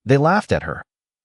They laughed at her,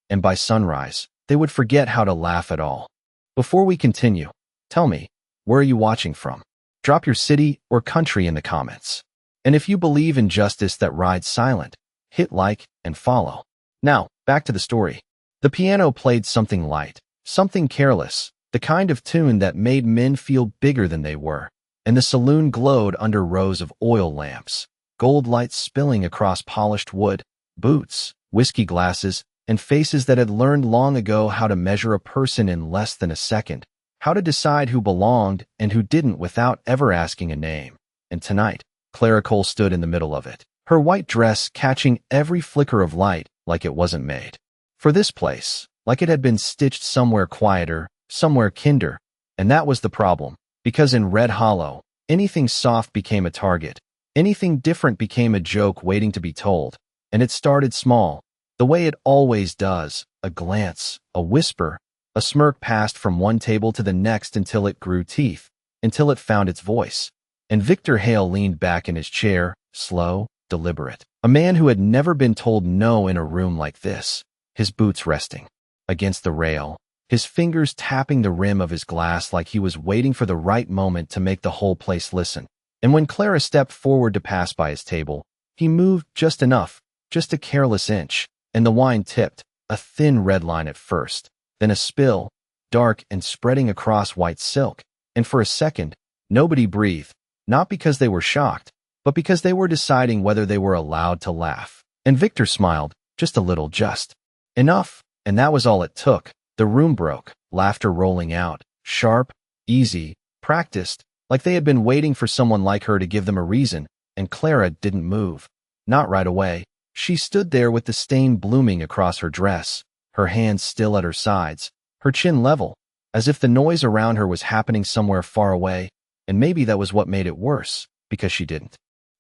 and by sunrise, they would forget how to laugh at all. Before we continue, tell me, where are you watching from? Drop your city or country in the comments. And if you believe in justice that rides silent, hit like and follow. Now, back to the story. The piano played something light, something careless, the kind of tune that made men feel bigger than they were. And the saloon glowed under rows of oil lamps, gold lights spilling across polished wood, boots, whiskey glasses, and faces that had learned long ago how to measure a person in less than a second, how to decide who belonged and who didn't without ever asking a name. And tonight, Clara Cole stood in the middle of it, her white dress catching every flicker of light like it wasn't made for this place, like it had been stitched somewhere quieter, somewhere kinder. And that was the problem, because in Red Hollow, anything soft became a target, anything different became a joke waiting to be told. And it started small, the way it always does, a glance, a whisper, a smirk passed from one table to the next until it grew teeth, until it found its voice. And Victor Hale leaned back in his chair, slow, deliberate. A man who had never been told no in a room like this, his boots resting against the rail, his fingers tapping the rim of his glass like he was waiting for the right moment to make the whole place listen. And when Clara stepped forward to pass by his table, he moved just enough, just a careless inch, and the wine tipped, a thin red line at first, then a spill, dark and spreading across white silk. And for a second, nobody breathed, not because they were shocked, but because they were deciding whether they were allowed to laugh. And Victor smiled, just a little, just enough, and that was all it took. The room broke, laughter rolling out, sharp, easy, practiced, like they had been waiting for someone like her to give them a reason, and Clara didn't move. Not right away. She stood there with the stain blooming across her dress, her hands still at her sides, her chin level, as if the noise around her was happening somewhere far away, and maybe that was what made it worse, because she didn't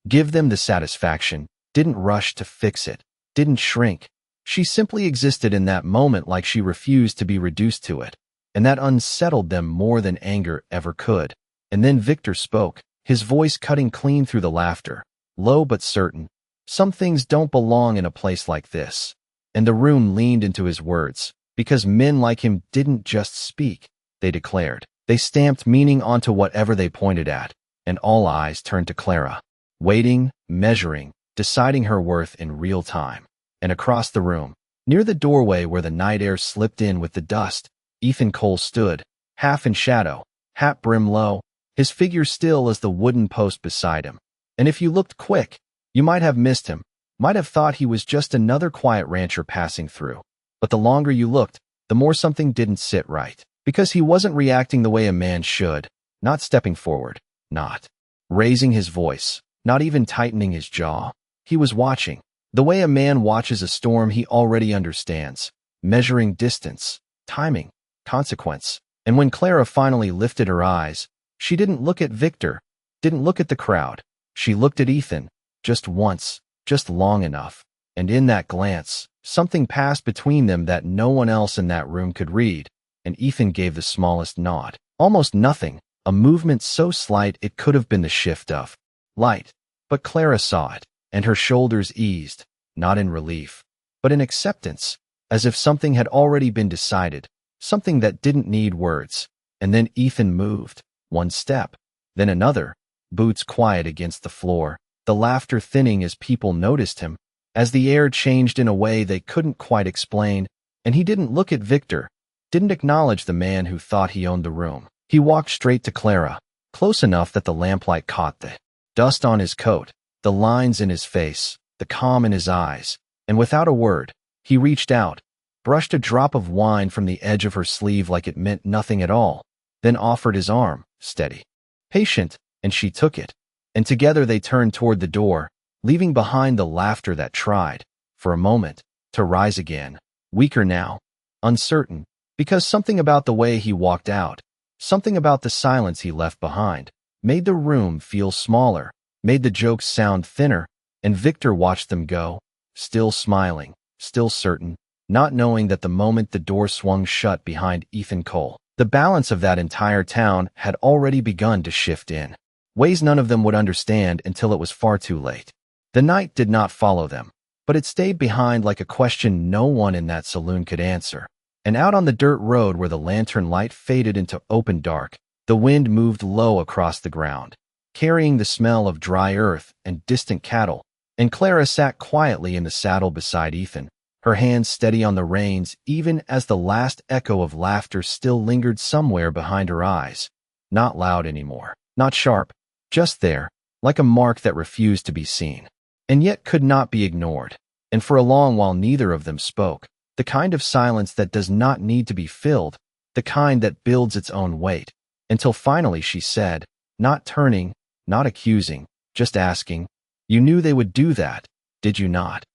give them the satisfaction, didn't rush to fix it, didn't shrink. She simply existed in that moment like she refused to be reduced to it, and that unsettled them more than anger ever could. And then Victor spoke, his voice cutting clean through the laughter, low but certain. Some things don't belong in a place like this. And the room leaned into his words, because men like him didn't just speak, they declared. They stamped meaning onto whatever they pointed at, and all eyes turned to Clara, waiting, measuring, deciding her worth in real time. And across the room, near the doorway where the night air slipped in with the dust, Ethan Cole stood, half in shadow, hat brim low, his figure still as the wooden post beside him. And if you looked quick, you might have missed him, might have thought he was just another quiet rancher passing through. But the longer you looked, the more something didn't sit right, because he wasn't reacting the way a man should, not stepping forward, not raising his voice, not even tightening his jaw. He was watching, the way a man watches a storm he already understands, measuring distance, timing, consequence. And when Clara finally lifted her eyes, she didn't look at Victor, didn't look at the crowd. She looked at Ethan, just once, just long enough. And in that glance, something passed between them that no one else in that room could read, and Ethan gave the smallest nod. Almost nothing, a movement so slight it could have been the shift of light. But Clara saw it, and her shoulders eased, not in relief, but in acceptance, as if something had already been decided, something that didn't need words. And then Ethan moved, one step, then another, boots quiet against the floor, the laughter thinning as people noticed him, as the air changed in a way they couldn't quite explain. And he didn't look at Victor, didn't acknowledge the man who thought he owned the room. He walked straight to Clara, close enough that the lamplight caught the dust on his coat, the lines in his face, the calm in his eyes, and without a word, he reached out, brushed a drop of wine from the edge of her sleeve like it meant nothing at all, then offered his arm, steady, patient, and she took it. And together they turned toward the door, leaving behind the laughter that tried, for a moment, to rise again, weaker now, uncertain, because something about the way he walked out, something about the silence he left behind, made the room feel smaller, made the jokes sound thinner. And Victor watched them go, still smiling, still certain, not knowing that the moment the door swung shut behind Ethan Cole, the balance of that entire town had already begun to shift in ways none of them would understand until it was far too late. The night did not follow them. but it stayed behind like a question no one in that saloon could answer. And out on the dirt road where the lantern light faded into open dark, the wind moved low across the ground, carrying the smell of dry earth and distant cattle, and Clara sat quietly in the saddle beside Ethan, her hands steady on the reins even as the last echo of laughter still lingered somewhere behind her eyes. Not loud anymore, not sharp, just there, like a mark that refused to be seen, and yet could not be ignored. And for a long while neither of them spoke, the kind of silence that does not need to be filled, the kind that builds its own weight, until finally she said, not turning, not accusing, just asking, "You knew they would do that, did you not?"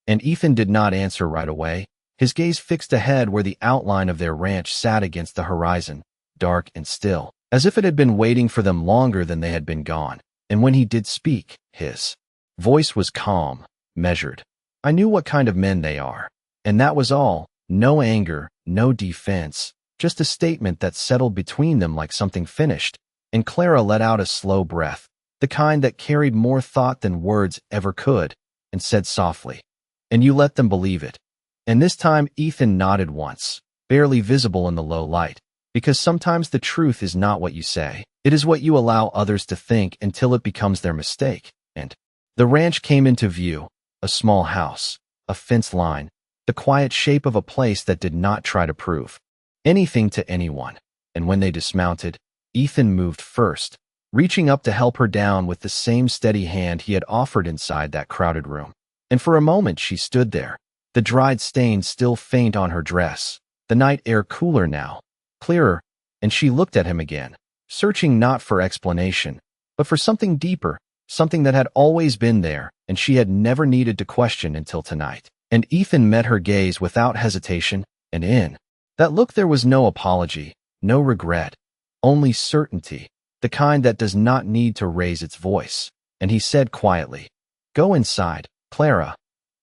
And Ethan did not answer right away, his gaze fixed ahead where the outline of their ranch sat against the horizon, dark and still, as if it had been waiting for them longer than they had been gone. And when he did speak, his voice was calm, measured. "I knew what kind of men they are. And that was all, no anger, no defense, just a statement that settled between them like something finished." And Clara let out a slow breath, the kind that carried more thought than words ever could, and said softly, "And you let them believe it." And this time Ethan nodded once, barely visible in the low light, because sometimes the truth is not what you say, it is what you allow others to think until it becomes their mistake. And the ranch came into view, a small house, a fence line, the quiet shape of a place that did not try to prove anything to anyone. And when they dismounted, Ethan moved first, reaching up to help her down with the same steady hand he had offered inside that crowded room. And for a moment she stood there, the dried stains still faint on her dress, the night air cooler now, clearer, and she looked at him again, searching not for explanation, but for something deeper, something that had always been there, and she had never needed to question until tonight. And Ethan met her gaze without hesitation, and in that look there was no apology, no regret, only certainty, the kind that does not need to raise its voice. And he said quietly, "Go inside, Clara."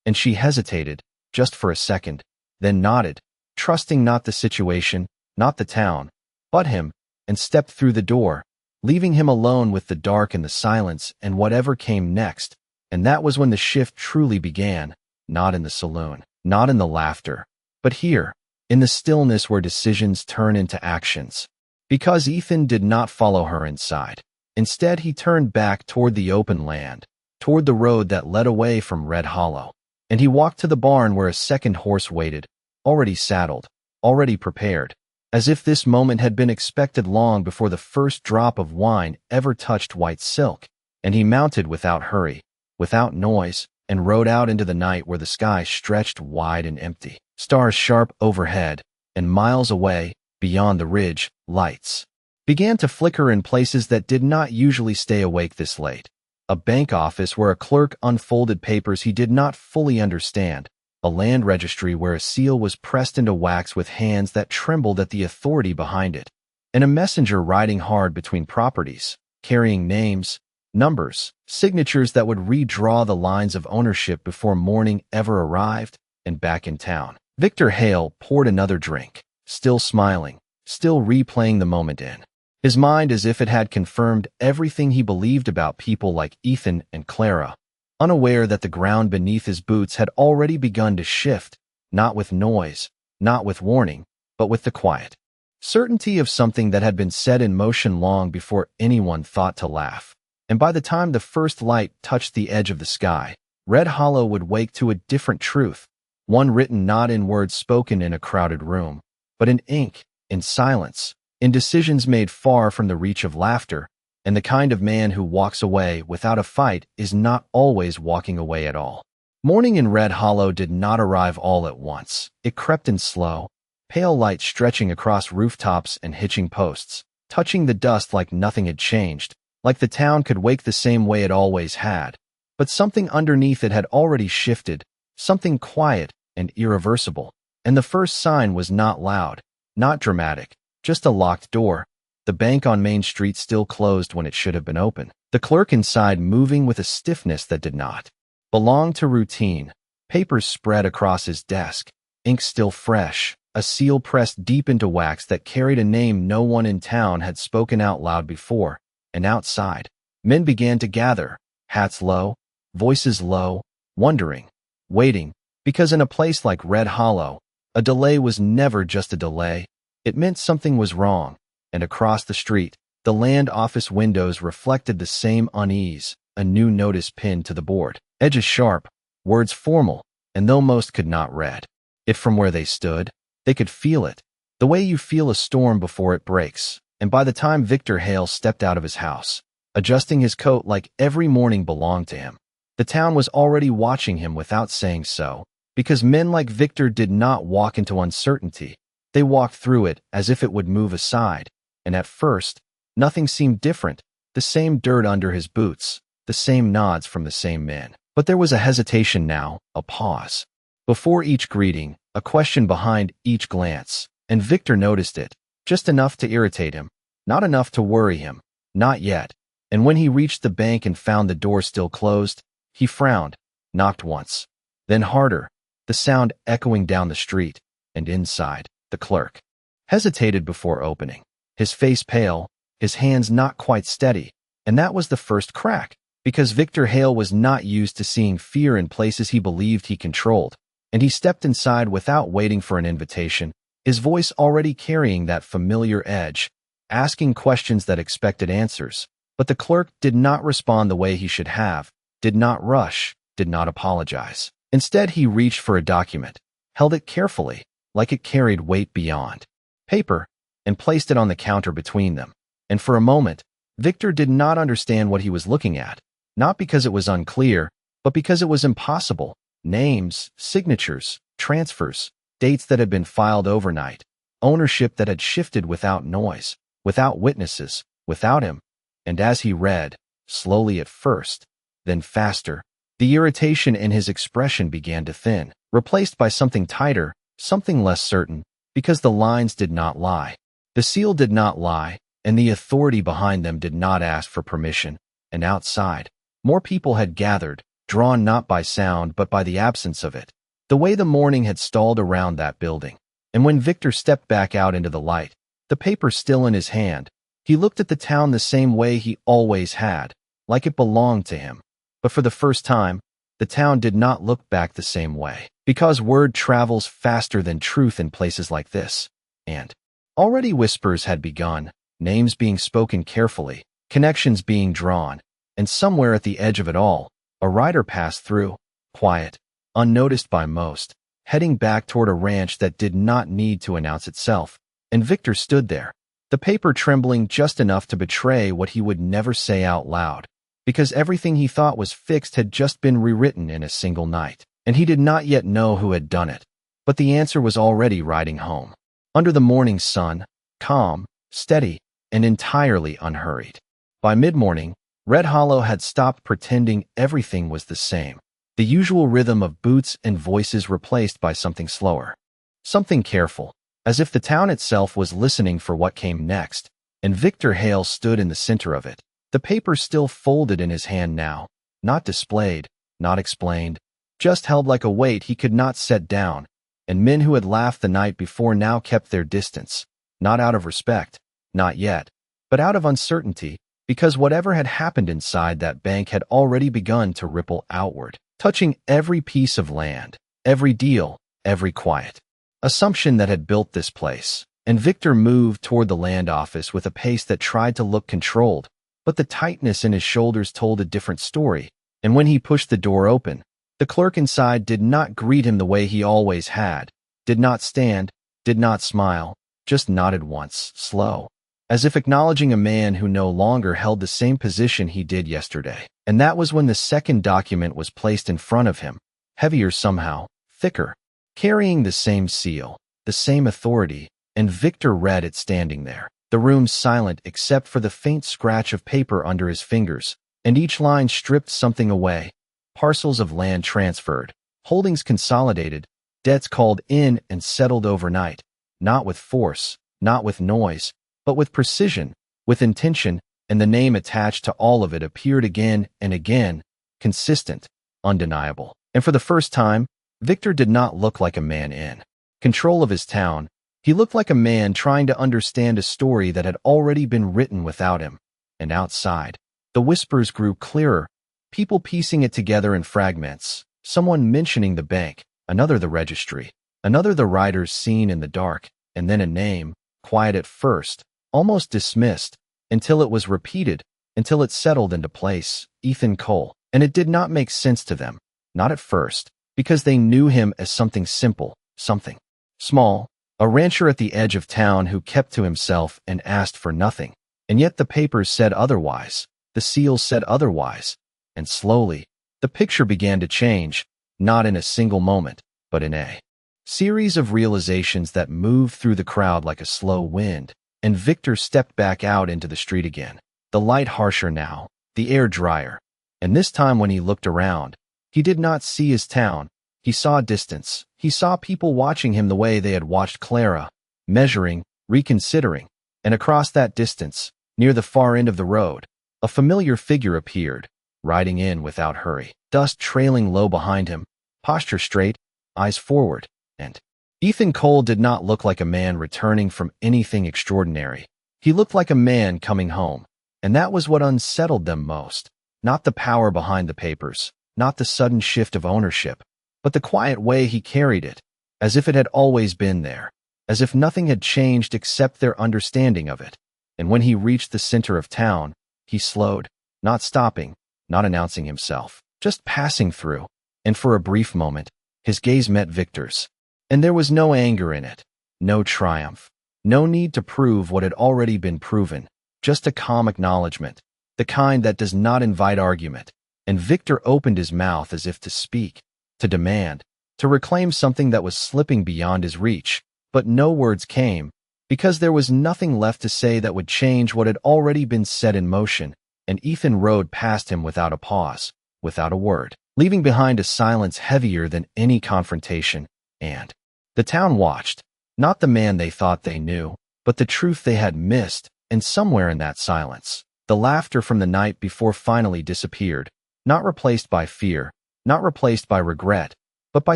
And she hesitated, just for a second, then nodded, trusting not the situation, not the town, but him, and stepped through the door, leaving him alone with the dark and the silence and whatever came next. And that was when the shift truly began. Not in the saloon, not in the laughter, but here, in the stillness where decisions turn into actions. Because Ethan did not follow her inside. Instead, he turned back toward the open land, toward the road that led away from Red Hollow. And he walked to the barn where a second horse waited, already saddled, already prepared, as if this moment had been expected long before the first drop of wine ever touched white silk. And he mounted without hurry, without noise, and rode out into the night where the sky stretched wide and empty, stars sharp overhead, and miles away, beyond the ridge, lights began to flicker in places that did not usually stay awake this late. A bank office where a clerk unfolded papers he did not fully understand, a land registry where a seal was pressed into wax with hands that trembled at the authority behind it, and a messenger riding hard between properties, carrying names, numbers, signatures that would redraw the lines of ownership before morning ever arrived. And back in town, Victor Hale poured another drink, still smiling, still replaying the moment in his mind as if it had confirmed everything he believed about people like Ethan and Clara, unaware that the ground beneath his boots had already begun to shift, not with noise, not with warning, but with the quiet certainty of something that had been set in motion long before anyone thought to laugh. And by the time the first light touched the edge of the sky, Red Hollow would wake to a different truth, one written not in words spoken in a crowded room, but in ink, in silence, in decisions made far from the reach of laughter. And the kind of man who walks away without a fight is not always walking away at all. Morning in Red Hollow did not arrive all at once. It crept in slow, pale light stretching across rooftops and hitching posts, touching the dust like nothing had changed, like the town could wake the same way it always had. But something underneath it had already shifted, something quiet and irreversible. And the first sign was not loud, not dramatic, just a locked door. The bank on Main Street still closed when it should have been open. The clerk inside moving with a stiffness that did not belong to routine. Papers spread across his desk, ink still fresh, a seal pressed deep into wax that carried a name no one in town had spoken out loud before. And outside, men began to gather, hats low, voices low, wondering, waiting, because in a place like Red Hollow, a delay was never just a delay. It meant something was wrong, and across the street, the land office windows reflected the same unease, a new notice pinned to the board. Edges sharp, words formal, and though most could not read it from where they stood, they could feel it, the way you feel a storm before it breaks. And by the time Victor Hale stepped out of his house, adjusting his coat like every morning belonged to him, the town was already watching him without saying so, because men like Victor did not walk into uncertainty. They walked through it as if it would move aside, and at first, nothing seemed different, the same dirt under his boots, the same nods from the same men. But there was a hesitation now, a pause. Before each greeting, a question behind each glance, and Victor noticed it, just enough to irritate him, not enough to worry him, not yet. And when he reached the bank and found the door still closed, he frowned, knocked once, then harder, the sound echoing down the street, and inside, the clerk hesitated before opening, his face pale, his hands not quite steady, and that was the first crack, because Victor Hale was not used to seeing fear in places he believed he controlled, and he stepped inside without waiting for an invitation, his voice already carrying that familiar edge, asking questions that expected answers. But the clerk did not respond the way he should have, did not rush, did not apologize. Instead, he reached for a document, held it carefully, like it carried weight beyond paper, and placed it on the counter between them. And for a moment, Victor did not understand what he was looking at, not because it was unclear, but because it was impossible. Names, signatures, transfers, dates that had been filed overnight, ownership that had shifted without noise, without witnesses, without him. And as he read, slowly at first, then faster, the irritation in his expression began to thin, replaced by something tighter, something less certain, because the lines did not lie. The seal did not lie, and the authority behind them did not ask for permission. And outside, more people had gathered, drawn not by sound but by the absence of it, the way the morning had stalled around that building. And when Victor stepped back out into the light, the paper still in his hand, he looked at the town the same way he always had, like it belonged to him. But for the first time, the town did not look back the same way, because word travels faster than truth in places like this. And already whispers had begun, names being spoken carefully, connections being drawn, and somewhere at the edge of it all, a rider passed through, quiet, unnoticed by most, heading back toward a ranch that did not need to announce itself. And Victor stood there, the paper trembling just enough to betray what he would never say out loud, because everything he thought was fixed had just been rewritten in a single night, and he did not yet know who had done it. But the answer was already riding home, under the morning sun, calm, steady, and entirely unhurried. By mid-morning, Red Hollow had stopped pretending everything was the same, the usual rhythm of boots and voices replaced by something slower, something careful, as if the town itself was listening for what came next, and Victor Hale stood in the center of it, the paper still folded in his hand now, not displayed, not explained, just held like a weight he could not set down, and men who had laughed the night before now kept their distance, not out of respect, not yet, but out of uncertainty, because whatever had happened inside that bank had already begun to ripple outward, touching every piece of land, every deal, every quiet assumption that had built this place. And Victor moved toward the land office with a pace that tried to look controlled, but the tightness in his shoulders told a different story. And when he pushed the door open, the clerk inside did not greet him the way he always had, did not stand, did not smile, just nodded once, slow, as if acknowledging a man who no longer held the same position he did yesterday. And that was when the second document was placed in front of him, heavier somehow, thicker, carrying the same seal, the same authority, and Victor read it standing there, the room silent except for the faint scratch of paper under his fingers, and each line stripped something away, parcels of land transferred, holdings consolidated, debts called in and settled overnight, not with force, not with noise, but with precision, with intention, and the name attached to all of it appeared again and again, consistent, undeniable. And for the first time, Victor did not look like a man in control of his town. He looked like a man trying to understand a story that had already been written without him. And outside, the whispers grew clearer, people piecing it together in fragments, Someone mentioning the bank, another the registry, another the writers seen in the dark, and then a name, quiet at first, almost dismissed, until it was repeated, until it settled into place, Ethan Cole. And it did not make sense to them, not at first, because they knew him as something simple, something small, a rancher at the edge of town who kept to himself and asked for nothing. And yet the papers said otherwise, the seals said otherwise, and slowly, the picture began to change, not in a single moment, but in a series of realizations that moved through the crowd like a slow wind, and Victor stepped back out into the street again, the light harsher now, the air drier. And this time when he looked around, he did not see his town. He saw distance. He saw people watching him the way they had watched Clara, measuring, reconsidering. And across that distance, near the far end of the road, a familiar figure appeared, riding in without hurry, dust trailing low behind him, posture straight, eyes forward. And Ethan Cole did not look like a man returning from anything extraordinary. He looked like a man coming home. And that was what unsettled them most. Not the power behind the papers, not the sudden shift of ownership, but the quiet way he carried it, as if it had always been there, as if nothing had changed except their understanding of it. And when he reached the center of town, he slowed, not stopping, not announcing himself, just passing through. And for a brief moment, his gaze met Victor's. And there was no anger in it, no triumph, no need to prove what had already been proven, just a calm acknowledgement, the kind that does not invite argument. And Victor opened his mouth as if to speak, to demand, to reclaim something that was slipping beyond his reach. But no words came, because there was nothing left to say that would change what had already been set in motion. And Ethan rode past him without a pause, without a word, leaving behind a silence heavier than any confrontation. And the town watched, not the man they thought they knew, but the truth they had missed. And somewhere in that silence, the laughter from the night before finally disappeared, not replaced by fear, not replaced by regret, but by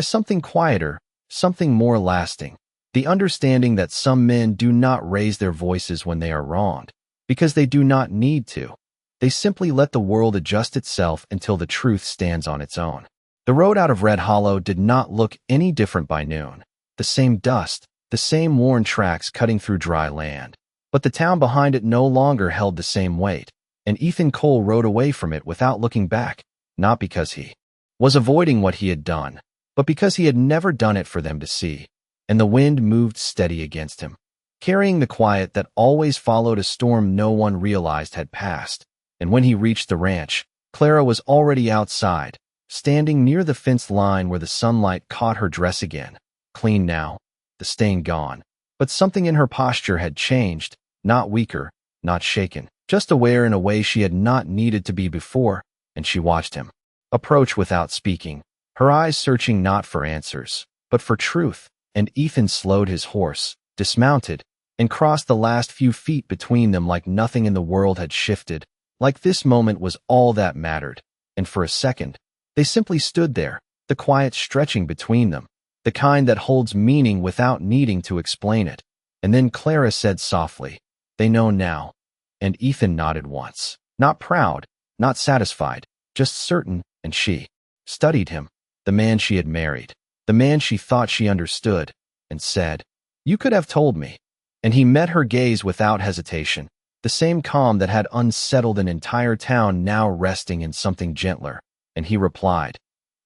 something quieter, something more lasting. The understanding that some men do not raise their voices when they are wronged, because they do not need to. They simply let the world adjust itself until the truth stands on its own. The road out of Red Hollow did not look any different by noon. The same dust, the same worn tracks cutting through dry land. But the town behind it no longer held the same weight, and Ethan Cole rode away from it without looking back, not because he was avoiding what he had done, but because he had never done it for them to see. And the wind moved steady against him, carrying the quiet that always followed a storm no one realized had passed. And when he reached the ranch, Clara was already outside, standing near the fence line where the sunlight caught her dress again, clean now, the stain gone. But something in her posture had changed, not weaker, not shaken, just aware in a way she had not needed to be before. And she watched him approach without speaking, her eyes searching not for answers, but for truth. And Ethan slowed his horse, dismounted, and crossed the last few feet between them like nothing in the world had shifted, like this moment was all that mattered. And for a second, they simply stood there, the quiet stretching between them, the kind that holds meaning without needing to explain it. And then Clara said softly, "They know now." And Ethan nodded once, not proud, not satisfied, just certain. And she studied him, the man she had married, the man she thought she understood, and said, "You could have told me." And he met her gaze without hesitation, the same calm that had unsettled an entire town now resting in something gentler. And he replied,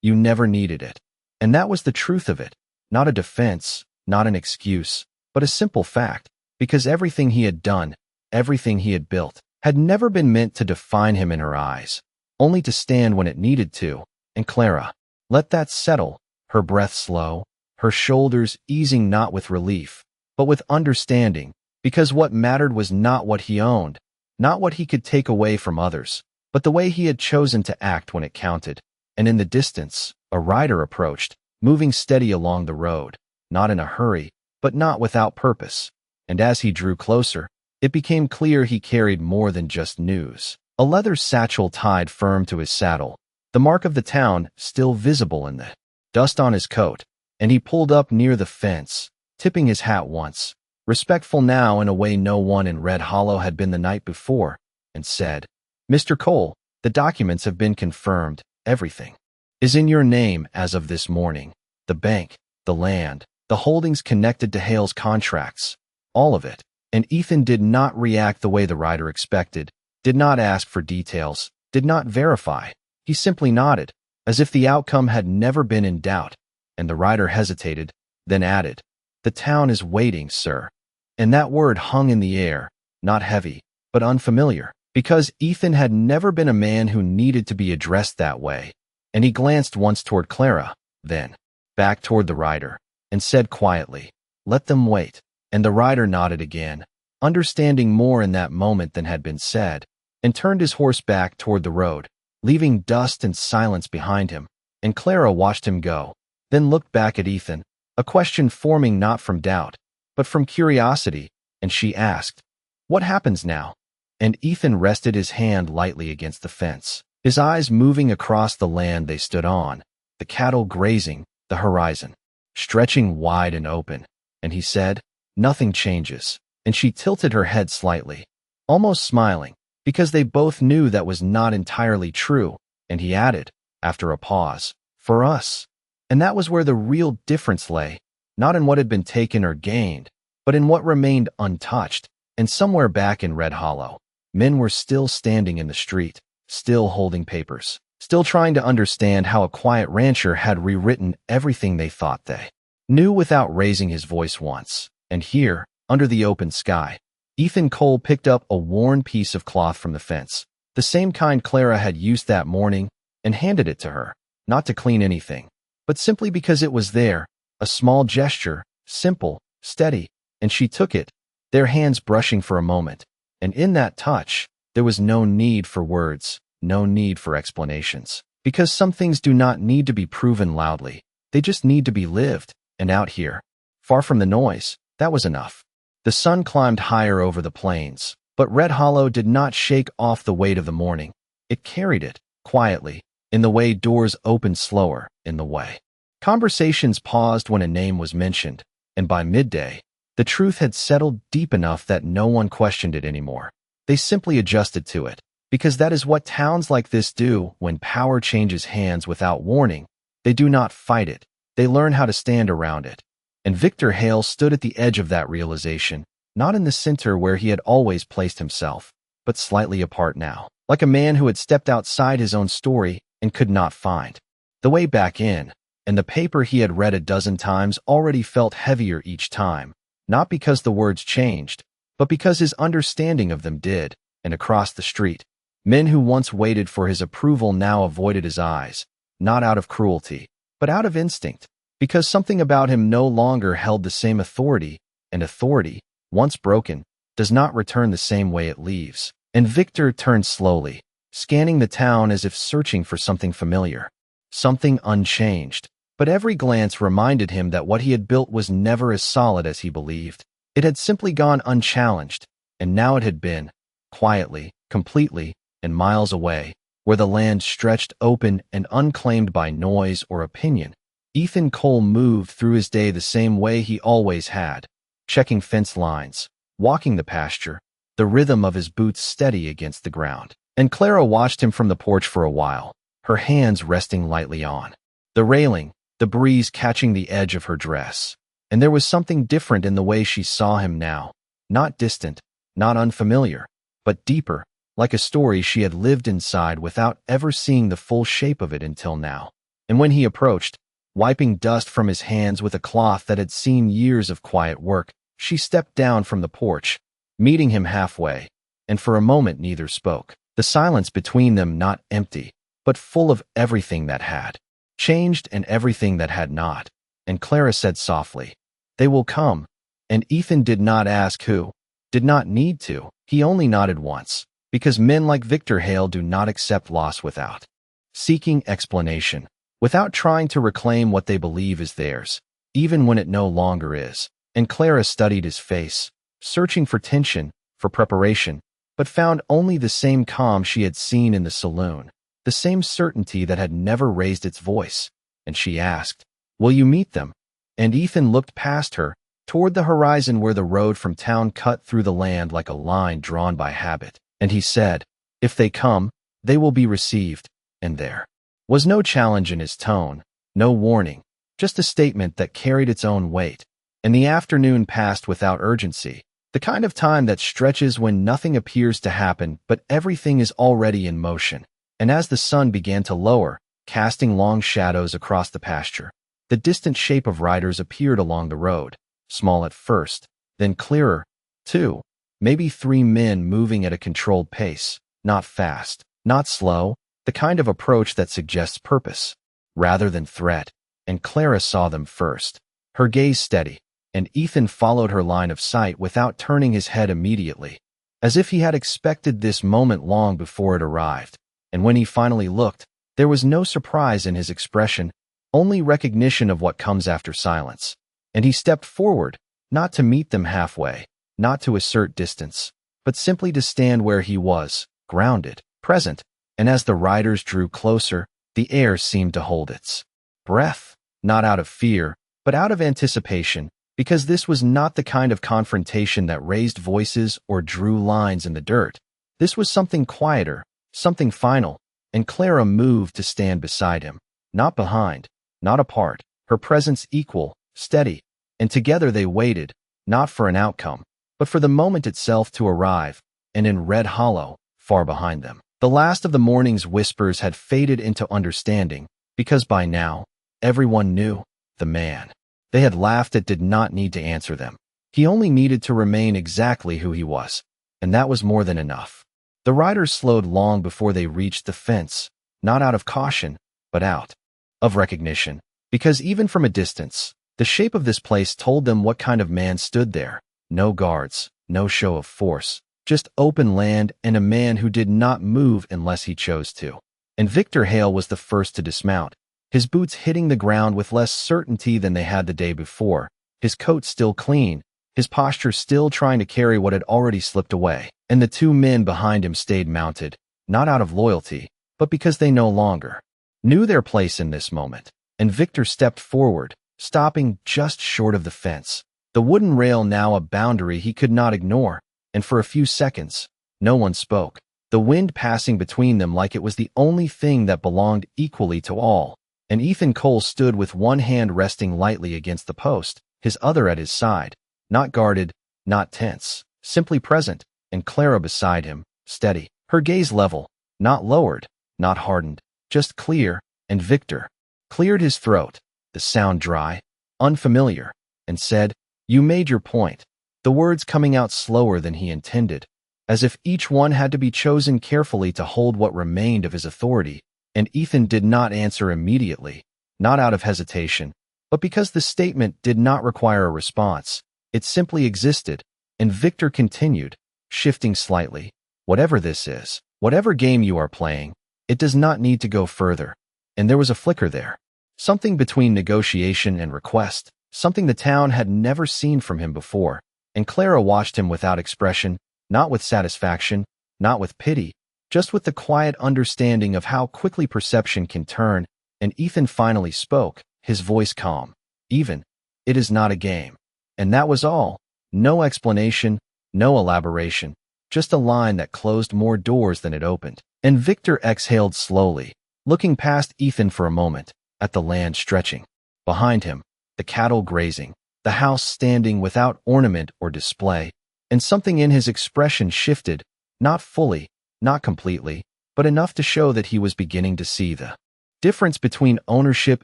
"You never needed it." And that was the truth of it, not a defense, not an excuse, but a simple fact, because everything he had done, everything he had built, had never been meant to define him in her eyes, only to stand when it needed to. And Clara let that settle, her breath slow, her shoulders easing not with relief, but with understanding, because what mattered was not what he owned, not what he could take away from others, but the way he had chosen to act when it counted. And in the distance, a rider approached, moving steady along the road, not in a hurry, but not without purpose. And as he drew closer, it became clear he carried more than just news. A leather satchel tied firm to his saddle, the mark of the town still visible in the dust on his coat. And he pulled up near the fence, tipping his hat once, respectful now in a way no one in Red Hollow had been the night before, and said, "Mr. Cole, the documents have been confirmed, everything." is in your name as of this morning. The bank, the land, the holdings connected to Hale's contracts, all of it. And Ethan did not react the way the rider expected, did not ask for details, did not verify. He simply nodded, as if the outcome had never been in doubt, and the rider hesitated, then added, "The town is waiting, sir." And that word hung in the air, not heavy, but unfamiliar, because Ethan had never been a man who needed to be addressed that way. And he glanced once toward Clara, then back toward the rider, and said quietly, "Let them wait." And the rider nodded again, understanding more in that moment than had been said, and turned his horse back toward the road, leaving dust and silence behind him. And Clara watched him go, then looked back at Ethan, a question forming not from doubt, but from curiosity, and she asked, "What happens now?" And Ethan rested his hand lightly against the fence, his eyes moving across the land they stood on, the cattle grazing, the horizon stretching wide and open, and he said, "Nothing changes." And she tilted her head slightly, almost smiling, because they both knew that was not entirely true, and he added, after a pause, "For us." And that was where the real difference lay, not in what had been taken or gained, but in what remained untouched. And somewhere back in Red Hollow, men were still standing in the street, still holding papers, still trying to understand how a quiet rancher had rewritten everything they thought they knew without raising his voice once. And here, under the open sky, Ethan Cole picked up a worn piece of cloth from the fence, the same kind Clara had used that morning, and handed it to her, not to clean anything, but simply because it was there, a small gesture, simple, steady, and she took it, their hands brushing for a moment, and in that touch, there was no need for words, no need for explanations, because some things do not need to be proven loudly, they just need to be lived. And out here, far from the noise, that was enough. The sun climbed higher over the plains, but Red Hollow did not shake off the weight of the morning. It carried it, quietly, in the way doors opened slower, in the way conversations paused when a name was mentioned, and by midday, the truth had settled deep enough that no one questioned it anymore. They simply adjusted to it, because that is what towns like this do when power changes hands without warning. They do not fight it, they learn how to stand around it. And Victor Hale stood at the edge of that realization, not in the center where he had always placed himself, but slightly apart now, like a man who had stepped outside his own story and could not find the way back in. And the paper he had read a dozen times already felt heavier each time, not because the words changed, but because his understanding of them did. And across the street, men who once waited for his approval now avoided his eyes, not out of cruelty, but out of instinct, because something about him no longer held the same authority, and authority, once broken, does not return the same way it leaves. And Victor turned slowly, scanning the town as if searching for something familiar, something unchanged. But every glance reminded him that what he had built was never as solid as he believed. It had simply gone unchallenged, and now it had been, quietly, completely, and miles away, where the land stretched open and unclaimed by noise or opinion. Ethan Cole moved through his day the same way he always had, checking fence lines, walking the pasture, the rhythm of his boots steady against the ground. And Clara watched him from the porch for a while, her hands resting lightly on the railing, the breeze catching the edge of her dress. And there was something different in the way she saw him now, not distant, not unfamiliar, but deeper, like a story she had lived inside without ever seeing the full shape of it until now. And when he approached, wiping dust from his hands with a cloth that had seen years of quiet work, she stepped down from the porch, meeting him halfway, and for a moment neither spoke, the silence between them not empty, but full of everything that had changed and everything that had not. And Clara said softly, "They will come." And Ethan did not ask who, did not need to, he only nodded once, because men like Victor Hale do not accept loss without seeking explanation, without trying to reclaim what they believe is theirs, even when it no longer is. And Clara studied his face, searching for tension, for preparation, but found only the same calm she had seen in the saloon, the same certainty that had never raised its voice. And she asked, "Will you meet them?" And Ethan looked past her, toward the horizon where the road from town cut through the land like a line drawn by habit. And he said, "If they come, they will be received, and there was no challenge in his tone, no warning, just a statement that carried its own weight. And the afternoon passed without urgency, the kind of time that stretches when nothing appears to happen but everything is already in motion. And as the sun began to lower, casting long shadows across the pasture, the distant shape of riders appeared along the road, small at first, then clearer. 2, maybe 3 men moving at a controlled pace, not fast, not slow, the kind of approach that suggests purpose, rather than threat. And Clara saw them first, her gaze steady, and Ethan followed her line of sight without turning his head immediately, as if he had expected this moment long before it arrived. And when he finally looked, there was no surprise in his expression, only recognition of what comes after silence. And he stepped forward, not to meet them halfway, not to assert distance, but simply to stand where he was, grounded, present. And as the riders drew closer, the air seemed to hold its breath, not out of fear, but out of anticipation, because this was not the kind of confrontation that raised voices or drew lines in the dirt. This was something quieter, something final, and Clara moved to stand beside him, not behind, not apart, her presence equal, steady, and together they waited, not for an outcome, but for the moment itself to arrive. And in Red Hollow, far behind them, the last of the morning's whispers had faded into understanding, because by now, everyone knew, the man they had laughed at did not need to answer them. He only needed to remain exactly who he was, and that was more than enough. The riders slowed long before they reached the fence, not out of caution, but out of recognition, because even from a distance, the shape of this place told them what kind of man stood there. No guards, no show of force, just open land and a man who did not move unless he chose to. And Victor Hale was the first to dismount, his boots hitting the ground with less certainty than they had the day before, his coat still clean, his posture still trying to carry what had already slipped away. And the 2 men behind him stayed mounted, not out of loyalty, but because they no longer knew their place in this moment. And Victor stepped forward, stopping just short of the fence, the wooden rail now a boundary he could not ignore. And for a few seconds, no one spoke, the wind passing between them like it was the only thing that belonged equally to all. And Ethan Cole stood with one hand resting lightly against the post, his other at his side, not guarded, not tense, simply present. And Clara beside him, steady, her gaze level, not lowered, not hardened, just clear. And Victor cleared his throat, the sound dry, unfamiliar, and said, "You made your point," the words coming out slower than he intended, as if each one had to be chosen carefully to hold what remained of his authority. And Ethan did not answer immediately, not out of hesitation, but because the statement did not require a response. It simply existed. And Victor continued, shifting slightly, "Whatever this is, whatever game you are playing, it does not need to go further." And there was a flicker there, something between negotiation and request, something the town had never seen from him before. And Clara watched him without expression, not with satisfaction, not with pity, just with the quiet understanding of how quickly perception can turn. And Ethan finally spoke, his voice calm. "Even, it is not a game." And that was all. No explanation, no elaboration, just a line that closed more doors than it opened. And Victor exhaled slowly, looking past Ethan for a moment, at the land stretching behind him, the cattle grazing, the house standing without ornament or display. And something in his expression shifted, not fully, not completely, but enough to show that he was beginning to see the difference between ownership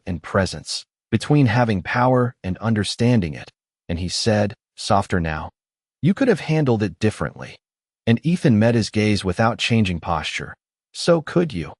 and presence, between having power and understanding it. And he said, softer now, "You could have handled it differently." And Ethan met his gaze without changing posture. "So could you?"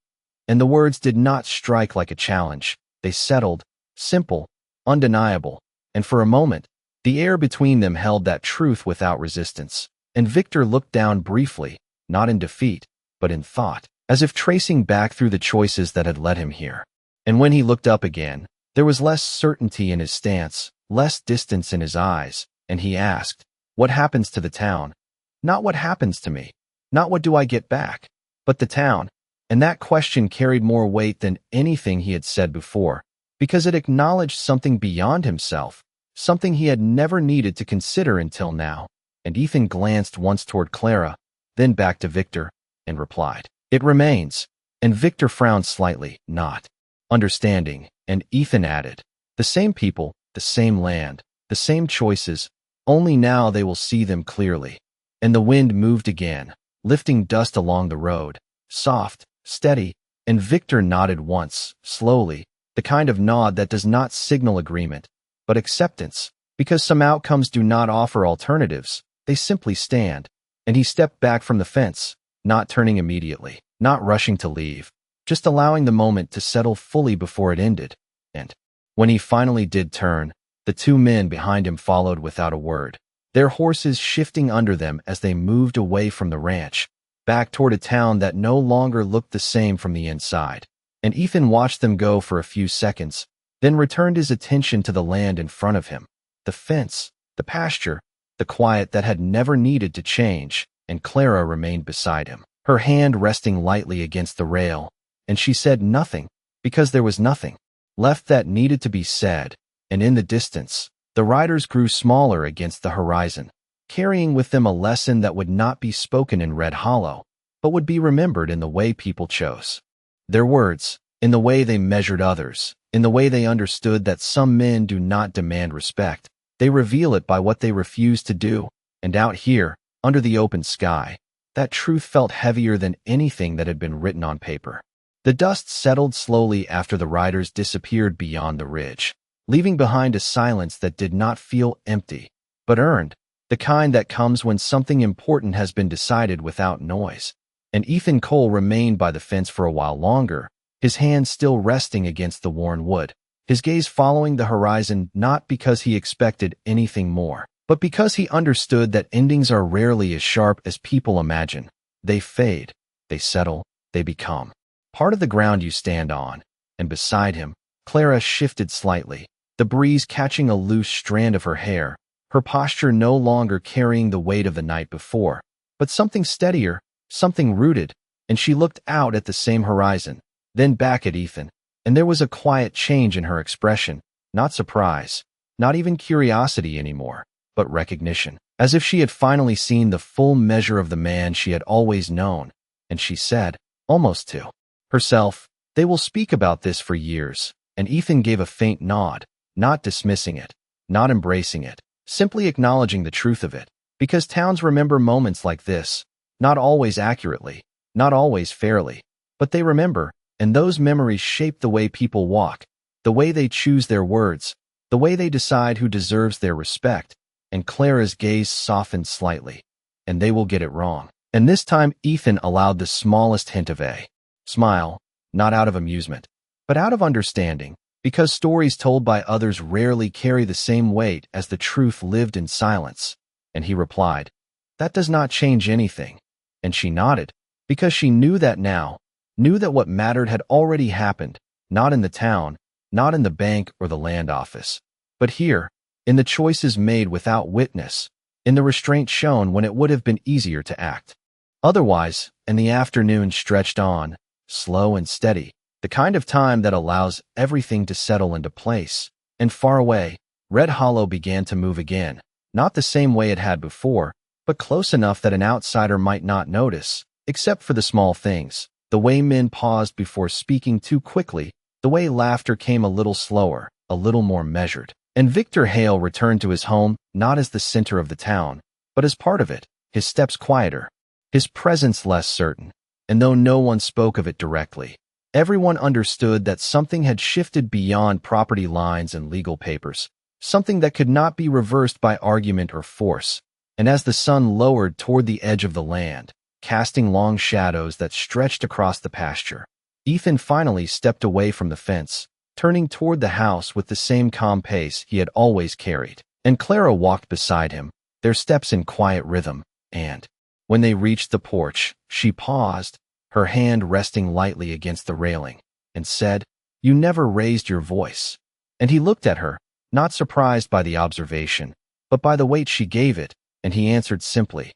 And the words did not strike like a challenge. They settled, simple, undeniable. And for a moment, the air between them held that truth without resistance. And Victor looked down briefly, not in defeat, but in thought, as if tracing back through the choices that had led him here. And when he looked up again, there was less certainty in his stance, less distance in his eyes, and he asked, "What happens to the town? Not what happens to me, not what do I get back, but the town." And that question carried more weight than anything he had said before, because it acknowledged something beyond himself, something he had never needed to consider until now. And Ethan glanced once toward Clara, then back to Victor, and replied, "It remains." And Victor frowned slightly, not understanding, and Ethan added, the same people, the same land, the same choices, only now they will see them clearly. And the wind moved again, lifting dust along the road, soft, steady, and Victor nodded once, slowly, the kind of nod that does not signal agreement, but acceptance, because some outcomes do not offer alternatives, they simply stand. And he stepped back from the fence, not turning immediately, not rushing to leave, just allowing the moment to settle fully before it ended. And when he finally did turn, the two men behind him followed without a word, their horses shifting under them as they moved away from the ranch, back toward a town that no longer looked the same from the inside. And Ethan watched them go for a few seconds, then returned his attention to the land in front of him, the fence, the pasture, the quiet that had never needed to change, and Clara remained beside him, her hand resting lightly against the rail, and she said nothing, because there was nothing left that needed to be said. And in the distance, the riders grew smaller against the horizon, carrying with them a lesson that would not be spoken in Red Hollow, but would be remembered in the way people chose their words, in the way they measured others, in the way they understood that some men do not demand respect, they reveal it by what they refuse to do. And out here, under the open sky, that truth felt heavier than anything that had been written on paper. The dust settled slowly after the riders disappeared beyond the ridge, leaving behind a silence that did not feel empty, but earned, the kind that comes when something important has been decided without noise. And Ethan Cole remained by the fence for a while longer, his hand still resting against the worn wood, his gaze following the horizon, not because he expected anything more, but because he understood that endings are rarely as sharp as people imagine. They fade, they settle, they become part of the ground you stand on. And beside him, Clara shifted slightly, the breeze catching a loose strand of her hair, her posture no longer carrying the weight of the night before, but something steadier, something rooted. And she looked out at the same horizon, then back at Ethan, and there was a quiet change in her expression, not surprise, not even curiosity anymore, but recognition, as if she had finally seen the full measure of the man she had always known. And she said, almost to herself, they will speak about this for years. And Ethan gave a faint nod, not dismissing it, not embracing it, simply acknowledging the truth of it, because towns remember moments like this, not always accurately, not always fairly, but they remember. And those memories shape the way people walk, the way they choose their words, the way they decide who deserves their respect. And Clara's gaze softened slightly. And they will get it wrong. And this time Ethan allowed the smallest hint of a smile, not out of amusement, but out of understanding, because stories told by others rarely carry the same weight as the truth lived in silence. And he replied, that does not change anything. And she nodded, because she knew that now, knew that what mattered had already happened, not in the town, not in the bank or the land office, but here, in the choices made without witness, in the restraint shown when it would have been easier to act otherwise. And the afternoon stretched on, slow and steady, the kind of time that allows everything to settle into place. And far away, Red Hollow began to move again, not the same way it had before, but close enough that an outsider might not notice, except for the small things. The way men paused before speaking too quickly, the way laughter came a little slower, a little more measured. And Victor Hale returned to his home, not as the center of the town, but as part of it, his steps quieter, his presence less certain. And though no one spoke of it directly, everyone understood that something had shifted beyond property lines and legal papers, something that could not be reversed by argument or force. And as the sun lowered toward the edge of the land, casting long shadows that stretched across the pasture, Ethan finally stepped away from the fence, turning toward the house with the same calm pace he had always carried. And Clara walked beside him, their steps in quiet rhythm. And when they reached the porch, she paused, her hand resting lightly against the railing, and said, you never raised your voice. And he looked at her, not surprised by the observation, but by the weight she gave it, and he answered simply,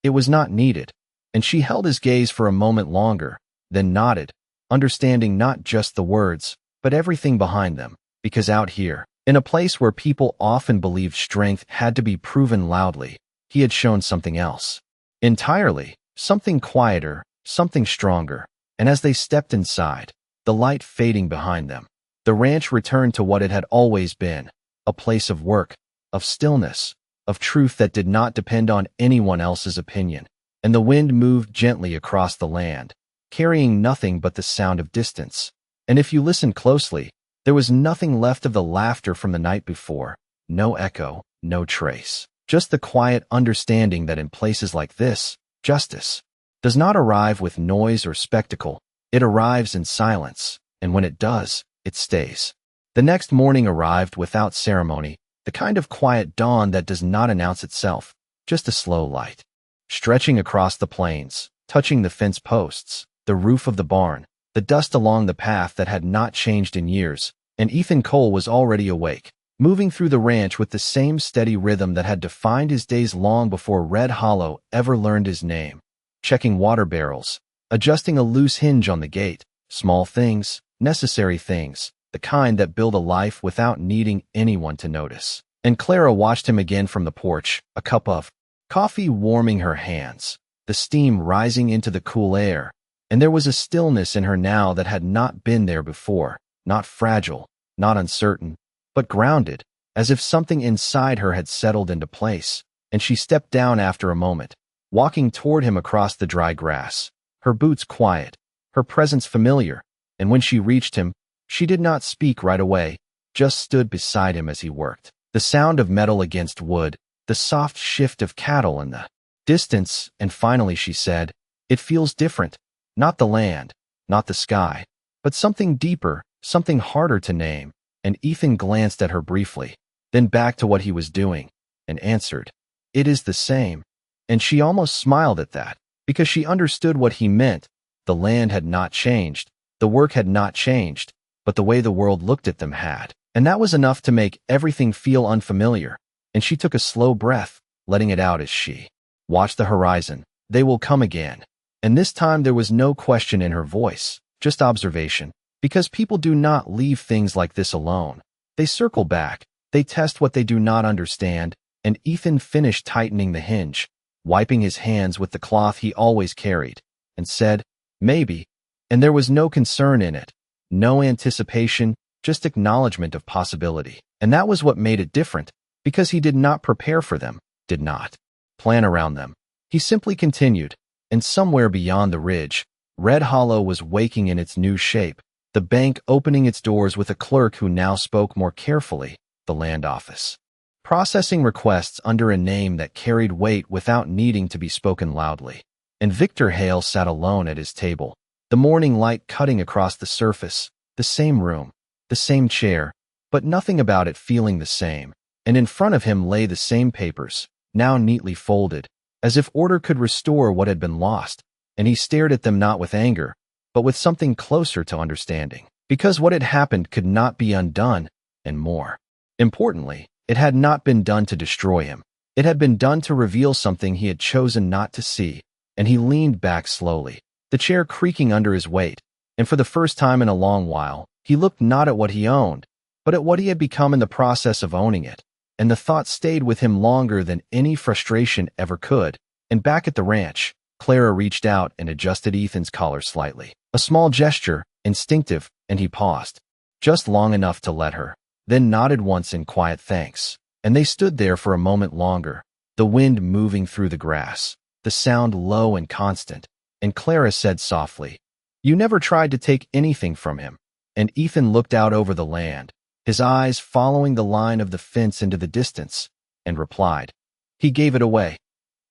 it was not needed. And she held his gaze for a moment longer, then nodded, understanding not just the words, but everything behind them, because out here, in a place where people often believed strength had to be proven loudly, he had shown something else. Entirely, something quieter, something stronger. And as they stepped inside, the light fading behind them. The ranch returned to what it had always been, a place of work, of stillness, of truth that did not depend on anyone else's opinion. And the wind moved gently across the land, carrying nothing but the sound of distance. And if you listened closely, there was nothing left of the laughter from the night before, no echo, no trace. Just the quiet understanding that in places like this, justice does not arrive with noise or spectacle. It arrives in silence, and when it does, it stays. The next morning arrived without ceremony, the kind of quiet dawn that does not announce itself, just a slow light, stretching across the plains, touching the fence posts, the roof of the barn, the dust along the path that had not changed in years, and Ethan Cole was already awake, moving through the ranch with the same steady rhythm that had defined his days long before Red Hollow ever learned his name. Checking water barrels, adjusting a loose hinge on the gate, small things, necessary things, the kind that build a life without needing anyone to notice. And Clara watched him again from the porch, a cup of coffee warming her hands, the steam rising into the cool air, and there was a stillness in her now that had not been there before, not fragile, not uncertain, but grounded, as if something inside her had settled into place, and she stepped down after a moment, walking toward him across the dry grass, her boots quiet, her presence familiar, and when she reached him, she did not speak right away, just stood beside him as he worked. The sound of metal against wood, the soft shift of cattle in the distance, and finally she said, "It feels different. Not the land, not the sky, but something deeper, something harder to name." And Ethan glanced at her briefly, then back to what he was doing, and answered, "It is the same." And she almost smiled at that, because she understood what he meant. The land had not changed, the work had not changed, but the way the world looked at them had. And that was enough to make everything feel unfamiliar, and she took a slow breath, letting it out as she watched the horizon. They will come again. And this time there was no question in her voice, just observation, because people do not leave things like this alone. They circle back, they test what they do not understand, and Ethan finished tightening the hinge, wiping his hands with the cloth he always carried, and said, "Maybe," and there was no concern in it, no anticipation, just acknowledgement of possibility. And that was what made it different, because he did not prepare for them, did not plan around them. He simply continued, and somewhere beyond the ridge, Red Hollow was waking in its new shape, the bank opening its doors with a clerk who now spoke more carefully, the land office, processing requests under a name that carried weight without needing to be spoken loudly. And Victor Hale sat alone at his table, the morning light cutting across the surface, the same room, the same chair, but nothing about it feeling the same. And in front of him lay the same papers, now neatly folded, as if order could restore what had been lost, and he stared at them not with anger, but with something closer to understanding. Because what had happened could not be undone, and more importantly, it had not been done to destroy him. It had been done to reveal something he had chosen not to see, and he leaned back slowly, the chair creaking under his weight, and for the first time in a long while, he looked not at what he owned, but at what he had become in the process of owning it. And the thought stayed with him longer than any frustration ever could. And back at the ranch, Clara reached out and adjusted Ethan's collar slightly. A small gesture, instinctive, and he paused, just long enough to let her, then nodded once in quiet thanks. And they stood there for a moment longer, the wind moving through the grass, the sound low and constant. And Clara said softly, "You never tried to take anything from him." And Ethan looked out over the land, his eyes following the line of the fence into the distance, and replied, "He gave it away."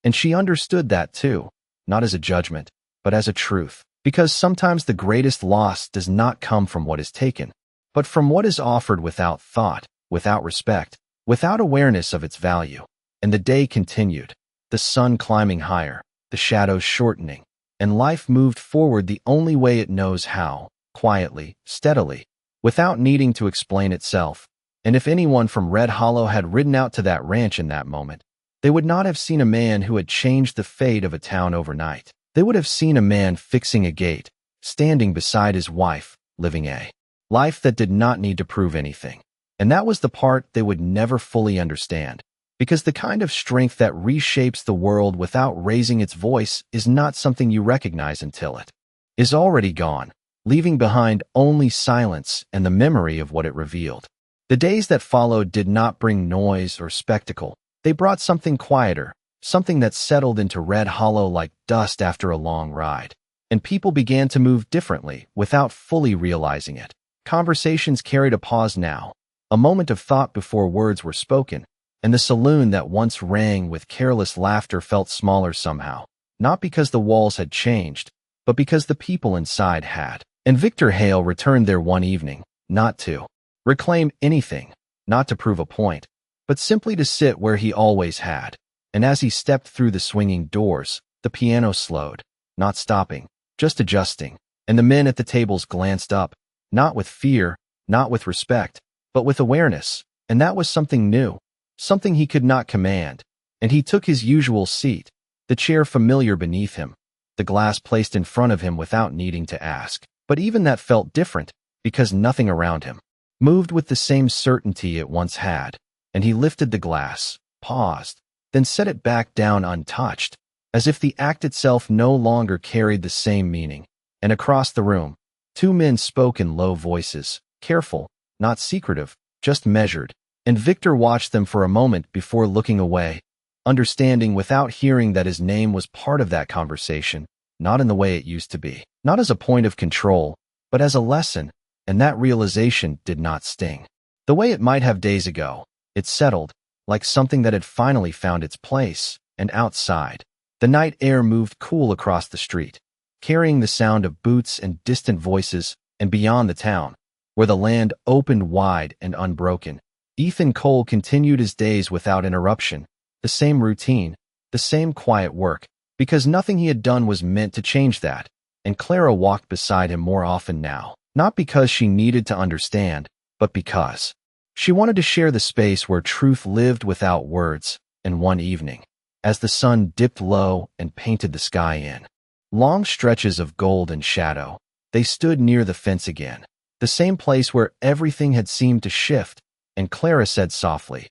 And she understood that too, not as a judgment, but as a truth, because sometimes the greatest loss does not come from what is taken, but from what is offered without thought, without respect, without awareness of its value. And the day continued, the sun climbing higher, the shadows shortening, and life moved forward the only way it knows how, quietly, steadily, without needing to explain itself. And if anyone from Red Hollow had ridden out to that ranch in that moment, they would not have seen a man who had changed the fate of a town overnight. They would have seen a man fixing a gate, standing beside his wife, living a life that did not need to prove anything. And that was the part they would never fully understand, because the kind of strength that reshapes the world without raising its voice is not something you recognize until it is already gone. leaving behind only silence and the memory of what it revealed. The days that followed did not bring noise or spectacle. They brought something quieter, something that settled into Red Hollow like dust after a long ride. And people began to move differently without fully realizing it. Conversations carried a pause now, a moment of thought before words were spoken, and the saloon that once rang with careless laughter felt smaller somehow, not because the walls had changed, but because the people inside had. And Victor Hale returned there one evening, not to reclaim anything, not to prove a point, but simply to sit where he always had. And as he stepped through the swinging doors, the piano slowed, not stopping, just adjusting, and the men at the tables glanced up, not with fear, not with respect, but with awareness, and that was something new, something he could not command. And he took his usual seat, the chair familiar beneath him, the glass placed in front of him without needing to ask. But even that felt different, because nothing around him moved with the same certainty it once had. And he lifted the glass, paused, then set it back down untouched, as if the act itself no longer carried the same meaning. And across the room, two men spoke in low voices, careful, not secretive, just measured. And Victor watched them for a moment before looking away, understanding without hearing that his name was part of that conversation, not in the way it used to be, not as a point of control, but as a lesson, and that realization did not sting the way it might have days ago. It settled, like something that had finally found its place. And outside, the night air moved cool across the street, carrying the sound of boots and distant voices. And beyond the town, where the land opened wide and unbroken, Ethan Cole continued his days without interruption, the same routine, the same quiet work, because nothing he had done was meant to change that. And Clara walked beside him more often now, not because she needed to understand, but because she wanted to share the space where truth lived without words. And one evening, as the sun dipped low and painted the sky in long stretches of gold and shadow, they stood near the fence again, the same place where everything had seemed to shift. And Clara said softly,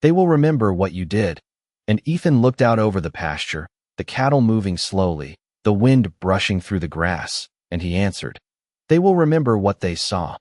"They will remember what you did." And Ethan looked out over the pasture, the cattle moving slowly, the wind brushing through the grass, and he answered, "They will remember what they saw."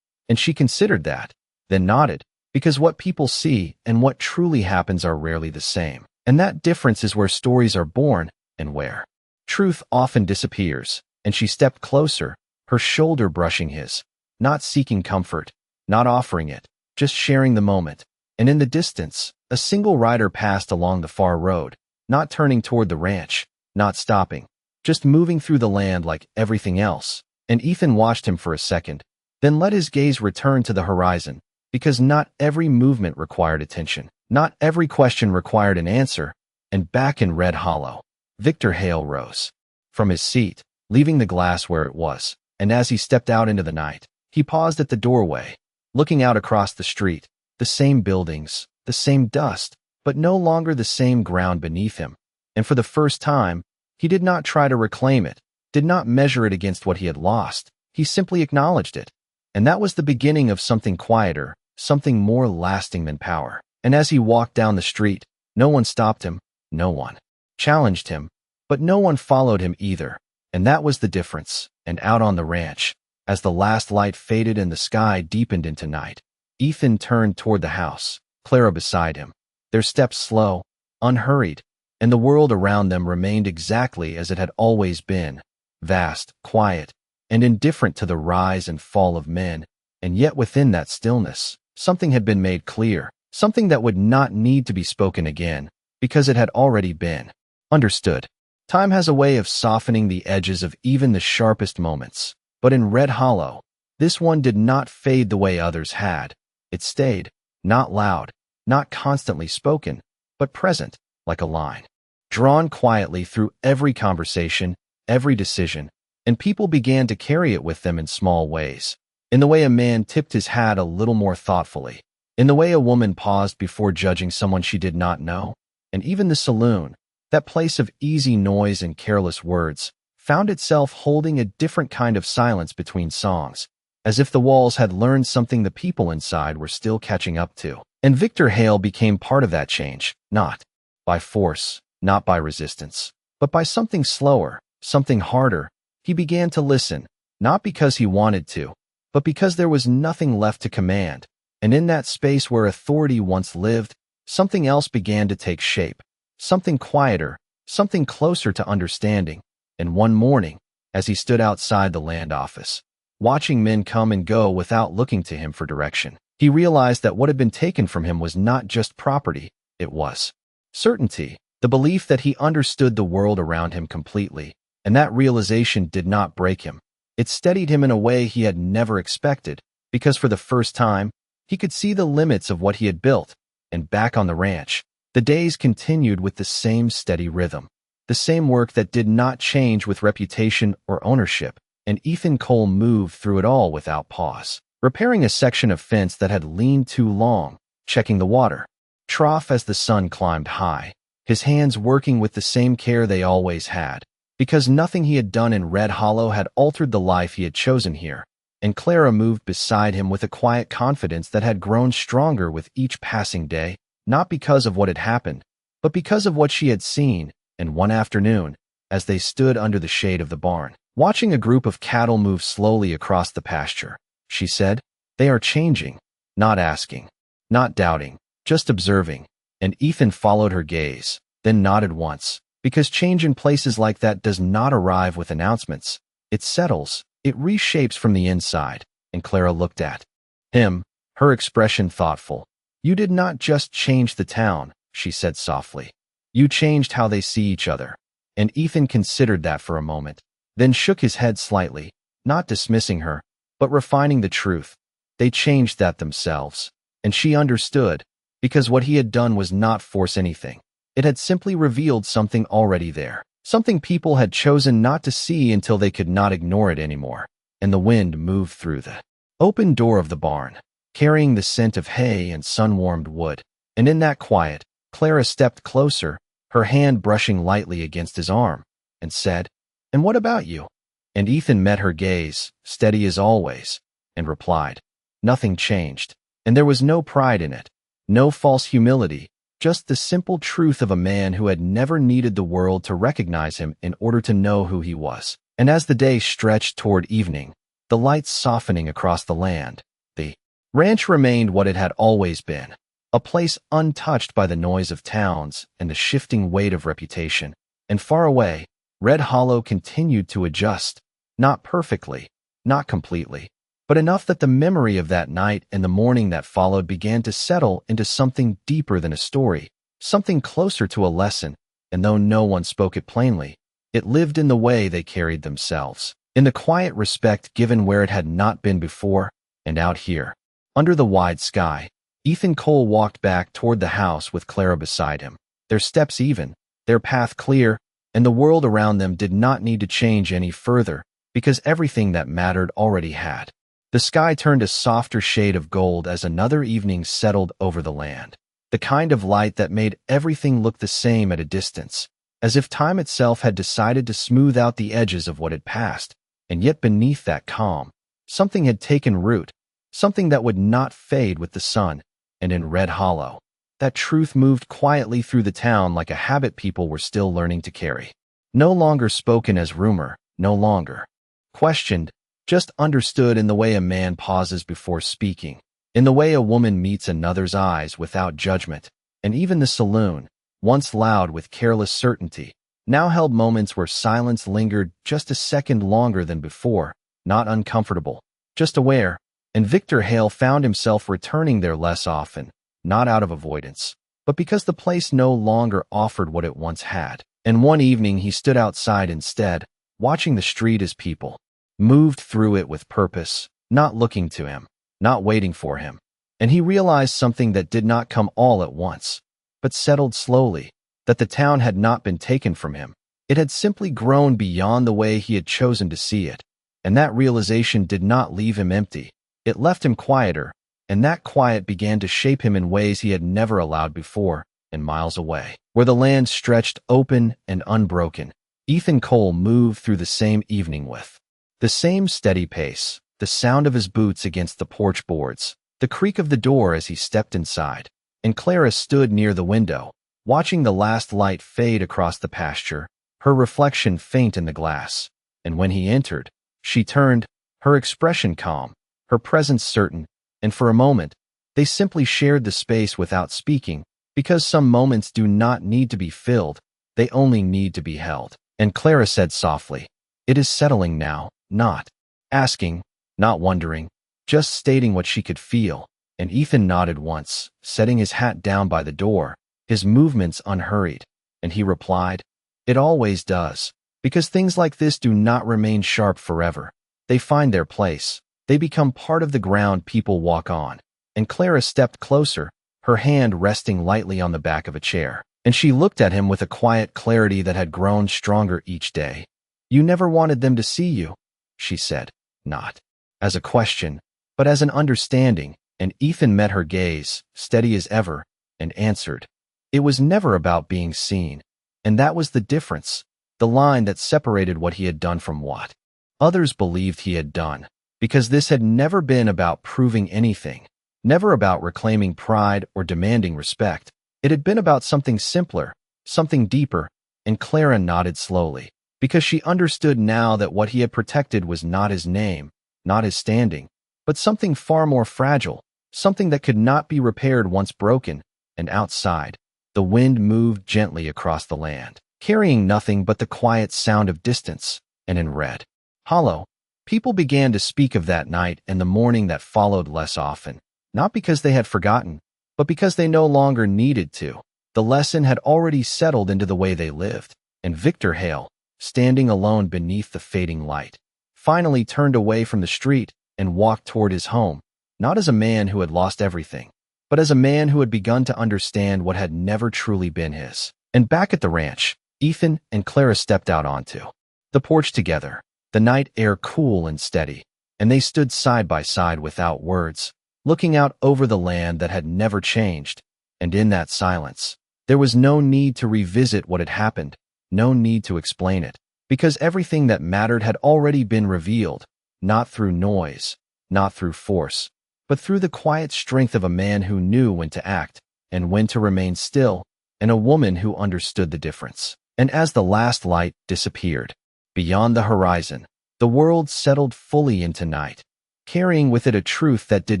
And she considered that, then nodded, because what people see and what truly happens are rarely the same. And that difference is where stories are born and where truth often disappears. And she stepped closer, her shoulder brushing his, not seeking comfort, not offering it, just sharing the moment. And in the distance, a single rider passed along the far road, not turning toward the ranch, not stopping, just moving through the land like everything else. And Ethan watched him for a second, then let his gaze return to the horizon, because not every movement required attention, not every question required an answer. And back in Red Hollow, Victor Hale rose from his seat, leaving the glass where it was, and as he stepped out into the night, he paused at the doorway, looking out across the street, the same buildings, the same dust, but no longer the same ground beneath him. And for the first time, he did not try to reclaim it, did not measure it against what he had lost. He simply acknowledged it. And that was the beginning of something quieter, something more lasting than power. And as he walked down the street, no one stopped him, no one challenged him, but no one followed him either. And that was the difference. And out on the ranch, as the last light faded and the sky deepened into night, Ethan turned toward the house, Clara beside him, their steps slow, unhurried, and the world around them remained exactly as it had always been, vast, quiet, and indifferent to the rise and fall of men. And yet within that stillness, something had been made clear, something that would not need to be spoken again, because it had already been understood. Time has a way of softening the edges of even the sharpest moments, but in Red Hollow, this one did not fade the way others had. It stayed, not loud, not constantly spoken, but present, like a line drawn quietly through every conversation, every decision, and people began to carry it with them in small ways. In the way a man tipped his hat a little more thoughtfully, in the way a woman paused before judging someone she did not know, and even the saloon, that place of easy noise and careless words, found itself holding a different kind of silence between songs, as if the walls had learned something the people inside were still catching up to. And Victor Hale became part of that change, not by force, not by resistance, but by something slower, something harder. He began to listen, not because he wanted to, but because there was nothing left to command, and in that space where authority once lived, something else began to take shape, something quieter, something closer to understanding. And one morning, as he stood outside the land office, watching men come and go without looking to him for direction, he realized that what had been taken from him was not just property, it was certainty, the belief that he understood the world around him completely, and that realization did not break him. It steadied him in a way he had never expected, because for the first time, he could see the limits of what he had built. And back on the ranch, the days continued with the same steady rhythm, the same work that did not change with reputation or ownership, and Ethan Cole moved through it all without pause, repairing a section of fence that had leaned too long, checking the water trough as the sun climbed high, his hands working with the same care they always had, because nothing he had done in Red Hollow had altered the life he had chosen here. And Clara moved beside him with a quiet confidence that had grown stronger with each passing day, not because of what had happened, but because of what she had seen. And one afternoon, as they stood under the shade of the barn, watching a group of cattle move slowly across the pasture, she said, "They are changing," not asking, not doubting, just observing. And Ethan followed her gaze, then nodded once, because change in places like that does not arrive with announcements. It settles, it reshapes from the inside. And Clara looked at him, her expression thoughtful. "You did not just change the town," she said softly. "You changed how they see each other." And Ethan considered that for a moment, then shook his head slightly, not dismissing her, but refining the truth. They changed that themselves. And she understood, because what he had done was not force anything. It had simply revealed something already there, something people had chosen not to see until they could not ignore it anymore. And the wind moved through the open door of the barn, carrying the scent of hay and sun-warmed wood. And in that quiet, Clara stepped closer, her hand brushing lightly against his arm, and said, "And what about you?" And Ethan met her gaze, steady as always, and replied, "Nothing changed." And there was no pride in it, no false humility, just the simple truth of a man who had never needed the world to recognize him in order to know who he was. And as the day stretched toward evening, the lights softening across the land, the ranch remained what it had always been, a place untouched by the noise of towns and the shifting weight of reputation. And far away, Red Hollow continued to adjust, not perfectly, not completely, but enough that the memory of that night and the morning that followed began to settle into something deeper than a story, something closer to a lesson. And though no one spoke it plainly, it lived in the way they carried themselves, in the quiet respect given where it had not been before. And out here, under the wide sky, Ethan Cole walked back toward the house with Clara beside him, their steps even, their path clear, and the world around them did not need to change any further, because everything that mattered already had. The sky turned a softer shade of gold as another evening settled over the land, the kind of light that made everything look the same at a distance, as if time itself had decided to smooth out the edges of what had passed. And yet beneath that calm, something had taken root, something that would not fade with the sun. And in Red Hollow, that truth moved quietly through the town like a habit people were still learning to carry. No longer spoken as rumor, no longer questioned, just understood in the way a man pauses before speaking, in the way a woman meets another's eyes without judgment. And even the saloon, once loud with careless certainty, now held moments where silence lingered just a second longer than before, not uncomfortable, just aware. And Victor Hale found himself returning there less often, not out of avoidance, but because the place no longer offered what it once had. And one evening he stood outside instead, watching the street as people moved through it with purpose, not looking to him, not waiting for him. And he realized something that did not come all at once, but settled slowly, that the town had not been taken from him. It had simply grown beyond the way he had chosen to see it. And that realization did not leave him empty. It left him quieter, and that quiet began to shape him in ways he had never allowed before. And miles away, where the land stretched open and unbroken, Ethan Cole moved through the same evening with the same steady pace, the sound of his boots against the porch boards, the creak of the door as he stepped inside. And Clara stood near the window, watching the last light fade across the pasture, her reflection faint in the glass. And when he entered, she turned, her expression calm, her presence certain, and for a moment, they simply shared the space without speaking, because some moments do not need to be filled, they only need to be held. And Clara said softly, "It is settling now," not asking, not wondering, just stating what she could feel. And Ethan nodded once, setting his hat down by the door, his movements unhurried. And he replied, "It always does, because things like this do not remain sharp forever. They find their place. They become part of the ground people walk on." And Clara stepped closer, her hand resting lightly on the back of a chair. And she looked at him with a quiet clarity that had grown stronger each day. "You never wanted them to see you," she said, not as a question, but as an understanding. And Ethan met her gaze, steady as ever, and answered, "It was never about being seen." And that was the difference, the line that separated what he had done from what others believed he had done, because this had never been about proving anything, never about reclaiming pride or demanding respect. It had been about something simpler, something deeper, and Clara nodded slowly, because she understood now that what he had protected was not his name, not his standing, but something far more fragile, something that could not be repaired once broken. And outside, the wind moved gently across the land, carrying nothing but the quiet sound of distance. And in Red Hollow, people began to speak of that night and the morning that followed less often, not because they had forgotten, but because they no longer needed to. The lesson had already settled into the way they lived. And Victor Hale, standing alone beneath the fading light, finally turned away from the street and walked toward his home, not as a man who had lost everything, but as a man who had begun to understand what had never truly been his. And back at the ranch, Ethan and Clara stepped out onto the porch together, the night air cool and steady, and they stood side by side without words, looking out over the land that had never changed. And in that silence, there was no need to revisit what had happened, no need to explain it, because everything that mattered had already been revealed, not through noise, not through force, but through the quiet strength of a man who knew when to act and when to remain still, and a woman who understood the difference. And as the last light disappeared beyond the horizon, the world settled fully into night, carrying with it a truth that did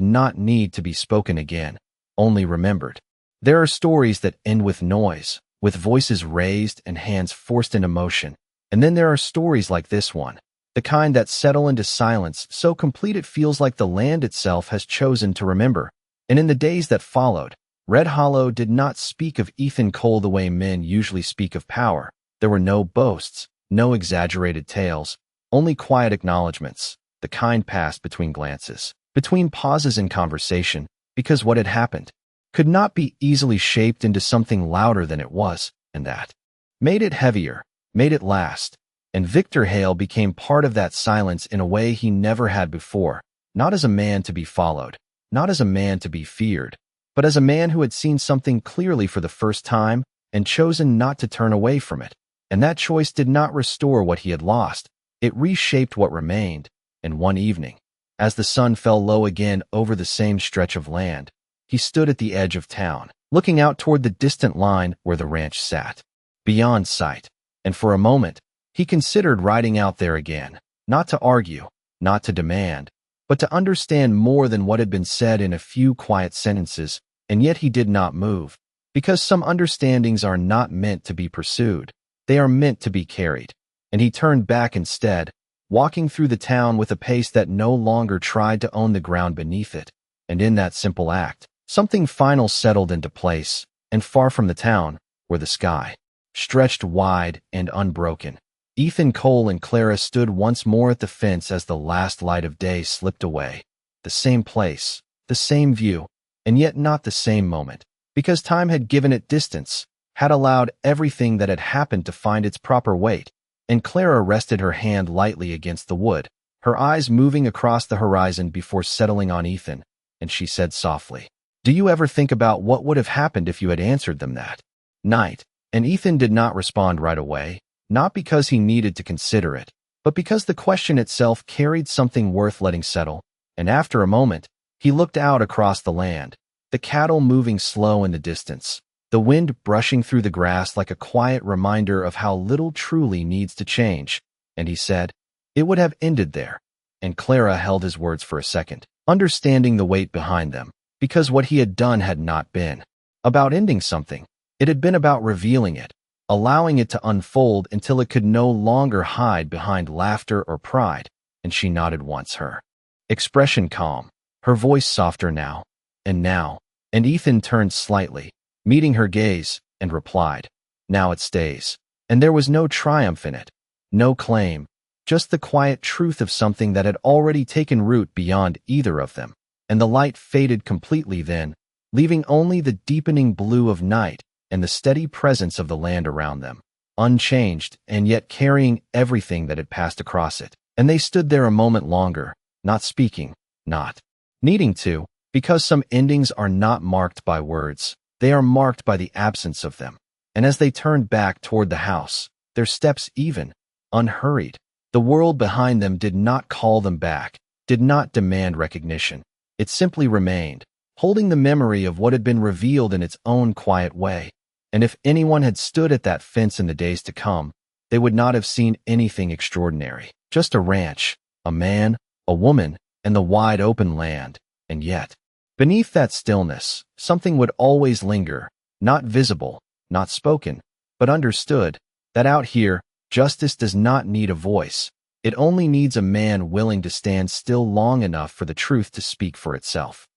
not need to be spoken again, only remembered. There are stories that end with noise, with voices raised and hands forced into motion. And then there are stories like this one, the kind that settle into silence so complete it feels like the land itself has chosen to remember. And in the days that followed, Red Hollow did not speak of Ethan Cole the way men usually speak of power. There were no boasts, no exaggerated tales, only quiet acknowledgments, the kind passed between glances, between pauses in conversation, because what had happened could not be easily shaped into something louder than it was, and that made it heavier, made it last. And Victor Hale became part of that silence in a way he never had before, not as a man to be followed, not as a man to be feared, but as a man who had seen something clearly for the first time and chosen not to turn away from it. And that choice did not restore what he had lost. It reshaped what remained. And one evening, as the sun fell low again over the same stretch of land, he stood at the edge of town, looking out toward the distant line where the ranch sat, beyond sight. And for a moment, he considered riding out there again, not to argue, not to demand, but to understand more than what had been said in a few quiet sentences. And yet he did not move, because some understandings are not meant to be pursued. They are meant to be carried. And he turned back instead, walking through the town with a pace that no longer tried to own the ground beneath it. And in that simple act, something final settled into place, and far from the town, where the sky stretched wide and unbroken, Ethan Cole and Clara stood once more at the fence as the last light of day slipped away. The same place, the same view, and yet not the same moment, because time had given it distance, had allowed everything that had happened to find its proper weight. And Clara rested her hand lightly against the wood, her eyes moving across the horizon before settling on Ethan, and she said softly, "Do you ever think about what would have happened if you had answered them that night?" And Ethan did not respond right away, not because he needed to consider it, but because the question itself carried something worth letting settle. And after a moment, he looked out across the land, the cattle moving slow in the distance, the wind brushing through the grass like a quiet reminder of how little truly needs to change. And he said, "It would have ended there." and Clara held his words for a second, understanding the weight behind them, because what he had done had not been about ending something. It had been about revealing it, allowing it to unfold until it could no longer hide behind laughter or pride, and she nodded once, her expression calm, her voice softer now, and Ethan turned slightly, meeting her gaze, and replied, "Now it stays." And there was no triumph in it, no claim, just the quiet truth of something that had already taken root beyond either of them. And the light faded completely then, leaving only the deepening blue of night and the steady presence of the land around them, unchanged and yet carrying everything that had passed across it. And they stood there a moment longer, not speaking, not needing to, because some endings are not marked by words, they are marked by the absence of them. And as they turned back toward the house, their steps even, unhurried, the world behind them did not call them back, did not demand recognition. It simply remained, holding the memory of what had been revealed in its own quiet way. And if anyone had stood at that fence in the days to come, they would not have seen anything extraordinary. Just a ranch, a man, a woman, and the wide open land. And yet, beneath that stillness, something would always linger, not visible, not spoken, but understood, that out here, justice does not need a voice. It only needs a man willing to stand still long enough for the truth to speak for itself.